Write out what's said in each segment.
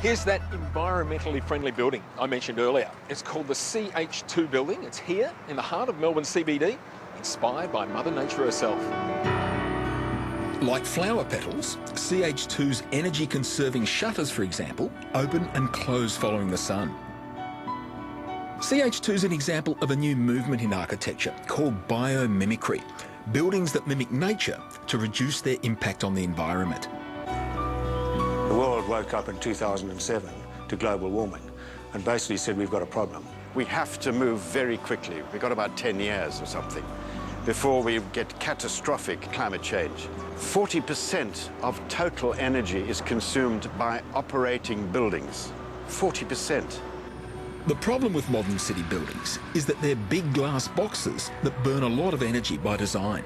Here's that environmentally friendly building I mentioned earlier. It's called the CH2 building. It's here in the heart of Melbourne CBD, inspired by Mother Nature herself. Like flower petals, CH2's energy-conserving shutters, for example, open and close following the sun. CH2 is an example of a new movement in architecture called biomimicry, buildings that mimic nature to reduce their impact on the environment. The world woke up in 2007 to global warming and basically said we've got a problem. We have to move very quickly. We've got about 10 years or something before we get catastrophic climate change. 40% of total energy is consumed by operating buildings. 40%. The problem with modern city buildings is that they're big glass boxes that burn a lot of energy by design.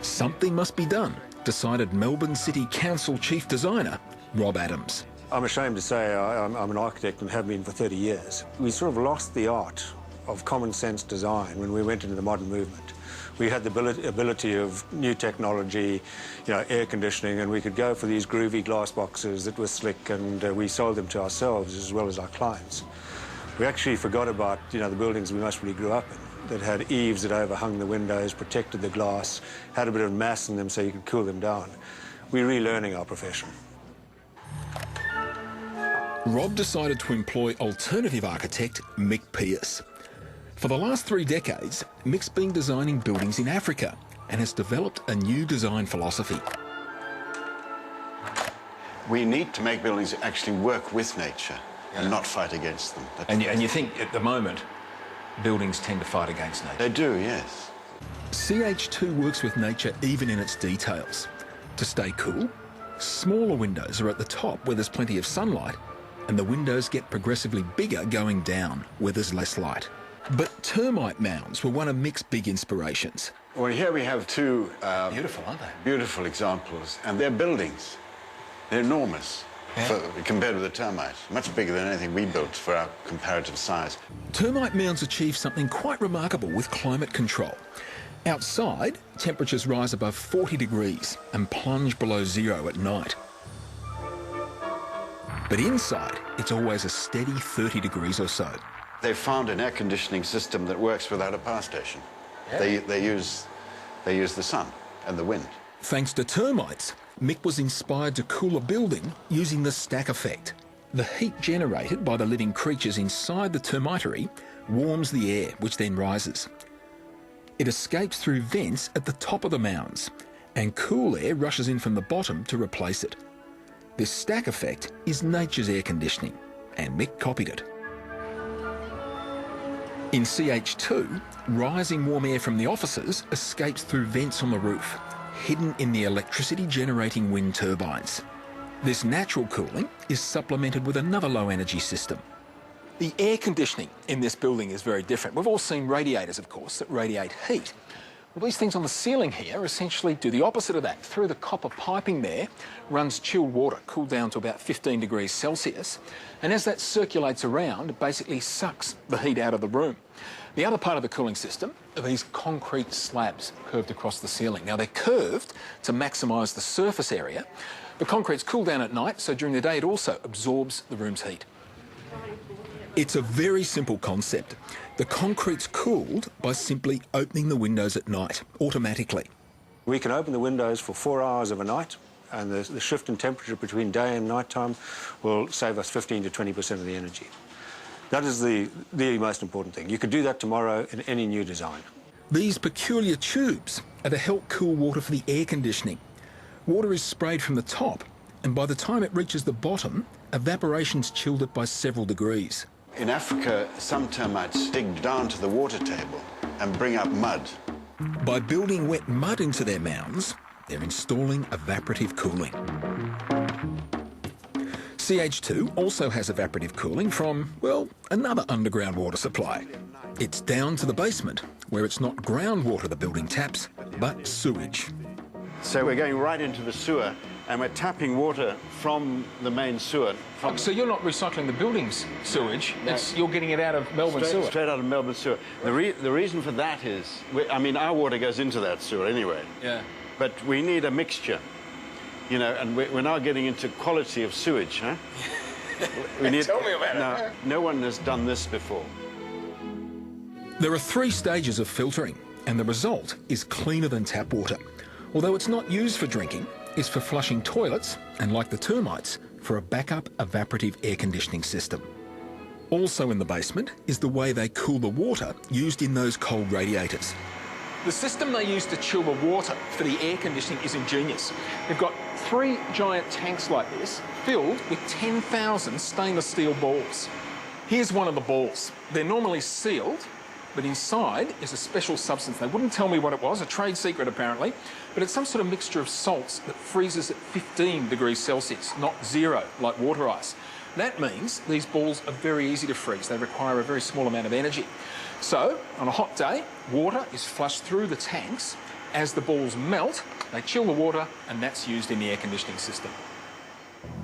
Something must be done, decided Melbourne City Council Chief Designer Rob Adams. I'm ashamed to say I'm an architect and have been for 30 years. We sort of lost the art of common sense design when we went into the modern movement. We had the ability of new technology, air conditioning, and we could go for these groovy glass boxes that were slick, and we sold them to ourselves as well as our clients. We actually forgot about, the buildings we most really grew up in, that had eaves that overhung the windows, protected the glass, had a bit of mass in them so you could cool them down. We're relearning our profession. Rob decided to employ alternative architect Mick Pierce. For the last 3 decades, Mick's been designing buildings in Africa and has developed a new design philosophy. We need to make buildings that actually work with nature and not fight against them. And you think at the moment, buildings tend to fight against nature? They do, yes. CH2 works with nature even in its details. To stay cool, smaller windows are at the top where there's plenty of sunlight, and the windows get progressively bigger going down where there's less light. But termite mounds were one of Mick's big inspirations. Well, here we have two beautiful, aren't they? Beautiful examples, and they're buildings. They're enormous compared with the termite. Much bigger than anything we built for our comparative size. Termite mounds achieve something quite remarkable with climate control. Outside, temperatures rise above 40 degrees and plunge below zero at night. But inside, it's always a steady 30 degrees or so. They found an air conditioning system that works without a power station. Yeah. They use the sun and the wind. Thanks to termites, Mick was inspired to cool a building using the stack effect. The heat generated by the living creatures inside the termitery warms the air, which then rises. It escapes through vents at the top of the mounds, and cool air rushes in from the bottom to replace it. This stack effect is nature's air conditioning, and Mick copied it. In CH2, rising warm air from the offices escapes through vents on the roof, hidden in the electricity-generating wind turbines. This natural cooling is supplemented with another low-energy system. The air conditioning in this building is very different. We've all seen radiators, of course, that radiate heat. Well, these things on the ceiling here essentially do the opposite of that. Through the copper piping there runs chilled water, cooled down to about 15 degrees Celsius. And as that circulates around, it basically sucks the heat out of the room. The other part of the cooling system are these concrete slabs curved across the ceiling. Now, they're curved to maximise the surface area. The concrete's cool down at night, so during the day it also absorbs the room's heat. It's a very simple concept. The concrete's cooled by simply opening the windows at night, automatically. We can open the windows for 4 hours of a night, and the shift in temperature between day and night time will save us 15 to 20% of the energy. That is the most important thing. You could do that tomorrow in any new design. These peculiar tubes are to help cool water for the air conditioning. Water is sprayed from the top, and by the time it reaches the bottom, evaporation's chilled it by several degrees. In Africa, some termites dig down to the water table and bring up mud. By building wet mud into their mounds, they're installing evaporative cooling. CH2 also has evaporative cooling from, well, another underground water supply. It's down to the basement, where it's not groundwater the building taps, but sewage. So we're going right into the sewer, and we're tapping water from the main sewer. So you're not recycling the building's sewage, you're getting it out of Melbourne sewer? Straight out of Melbourne sewer. The reason for that is, our water goes into that sewer anyway. Yeah. But we need a mixture. You know, and we're now getting into quality of sewage, huh? Tell me about it. No one has done this before. There are 3 stages of filtering, and the result is cleaner than tap water. Although it's not used for drinking, it's for flushing toilets, and like the termites, for a backup evaporative air conditioning system. Also in the basement is the way they cool the water used in those cold radiators. The system they use to chill the water for the air conditioning is ingenious. They've got 3 giant tanks like this filled with 10,000 stainless steel balls. Here's one of the balls. They're normally sealed, but inside is a special substance. They wouldn't tell me what it was, a trade secret apparently, but it's some sort of mixture of salts that freezes at 15 degrees Celsius, not 0 like water ice. That means these balls are very easy to freeze. They require a very small amount of energy. So, on a hot day, water is flushed through the tanks. As the balls melt, they chill the water, and that's used in the air conditioning system.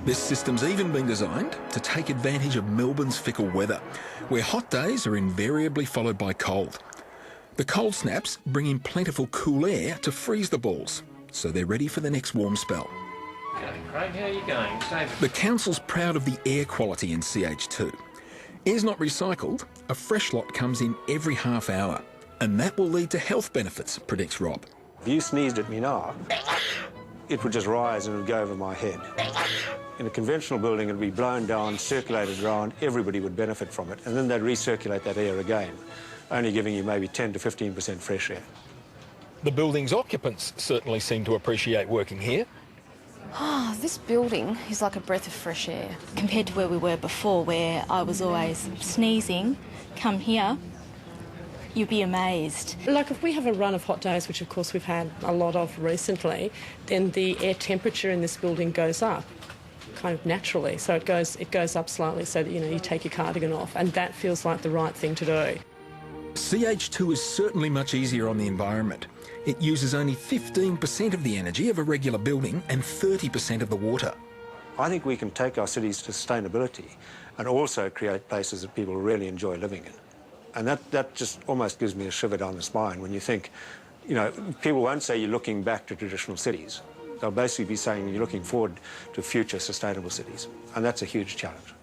This system's even been designed to take advantage of Melbourne's fickle weather, where hot days are invariably followed by cold. The cold snaps bring in plentiful cool air to freeze the balls, so they're ready for the next warm spell. G'day, Craig. How are you going? It's David. The council's proud of the air quality in CH2. Air's not recycled, a fresh lot comes in every half hour, and that will lead to health benefits, predicts Rob. If you sneezed at me now, it would just rise and it would go over my head. In a conventional building, it would be blown down, circulated around, everybody would benefit from it, and then they'd recirculate that air again, only giving you maybe 10 to 15% fresh air. The building's occupants certainly seem to appreciate working here. Oh, this building is like a breath of fresh air compared to where we were before, where I was always sneezing. Come here, you'd be amazed. Like if we have a run of hot days, which of course we've had a lot of recently, then the air temperature in this building goes up kind of naturally. So it goes up slightly so that, you know, you take your cardigan off, and that feels like the right thing to do. CH2 is certainly much easier on the environment. It uses only 15% of the energy of a regular building and 30% of the water. I think we can take our cities to sustainability and also create places that people really enjoy living in. And that just almost gives me a shiver down the spine when you think, you know, people won't say you're looking back to traditional cities. They'll basically be saying you're looking forward to future sustainable cities. And that's a huge challenge.